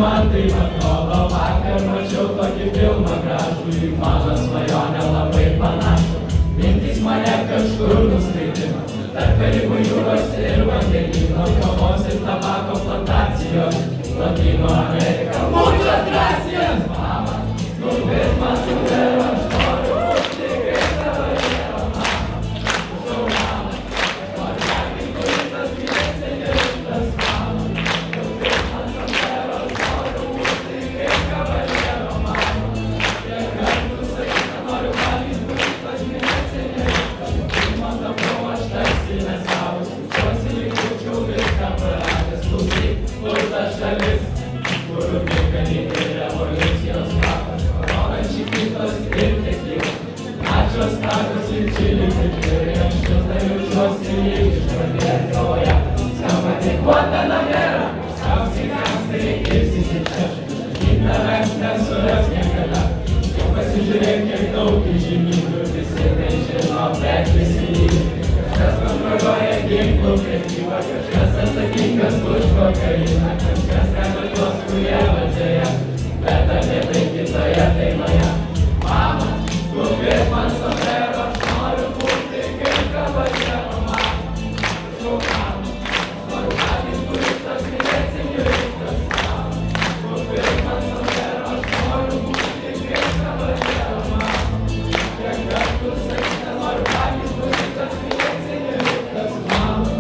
man taip atrodo, vakar mačiau tokį filmą gražų, į mažą svajonę labai panašų. Mintys mane kažkur nuskraidino, tarp Karibų jūros ir vandenyno, kavos ir tabako plantacijos, Latino Amerika. Muchas gracias, mama, nupirk man sombrero, aš noriu būti kaip caballero, mama. Prašau, mama, noriu perkint kuritas vyras señoritas, mama. Nupirk man sombrero, aš noriu būti kaip caballero, mama. Kiek kartų sakyta, noriu valgyt kuritas vyras señoritas, man tapau aš tarsi nesavas, skaičiuosi lyg būčiau viską praradęs. Klausyk, kur ta šalis, kur ugnikalniai ir revoliucijos kvapas, koronačikitos ir tekilas, pačios tacos ir čili pipirai, aš šiltai jaučiuosi lyg iš pradės galvoje. Skamba tik Guantanamera, skausiai gangsteriai ir sisičiaš, žakyt tavęs nesuras niekada. Jau pasižiūrėk, kiek daug įžymybių, visi tai žino, bet visi lygi. Kažkas kontroliuoja ginklų prekybą, kažkas atsakingas už kokainą, kažkas realizuos, kurie valdžioje, bet apie tai kitoje dainoje. Mama, nupirk man sombrero, aš noriu būti kaip caballero, mama. Prašau, mama, noriu valgyt kuritas vyras señoritas, mama. Nupirk man sombrero, aš noriu būti kaip caballero, mama. Kiek kartų sakyta, noriu valgyt kuritas vyras señoritas, mama.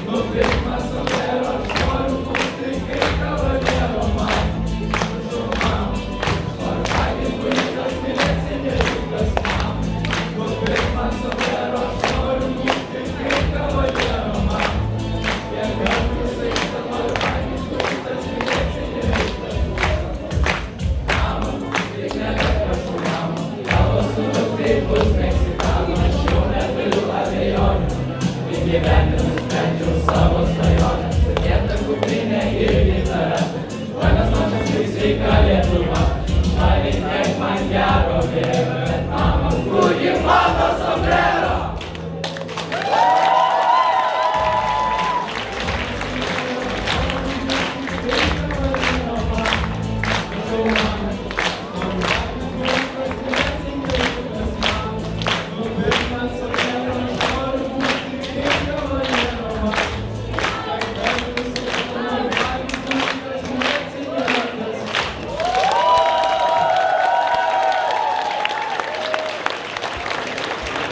Nupirk man sombrero, aš noriu būti kaip caballero, mama. Prašau, mama, noriu valgyt kuritas vyras señoritas, mama. Nupirk man sombrero, aš noriu būti kaip caballero, mama. Kiek kartų sakyta, noriu valgyt kuritas vyras señoritas, mama. Tik nebeprašau, mama, tavo sūnus tai bus Meksikano, aš jau neturiu abejonių. Įgyvendinus sprendžiau savo svajonę, sudėta kuprinė ir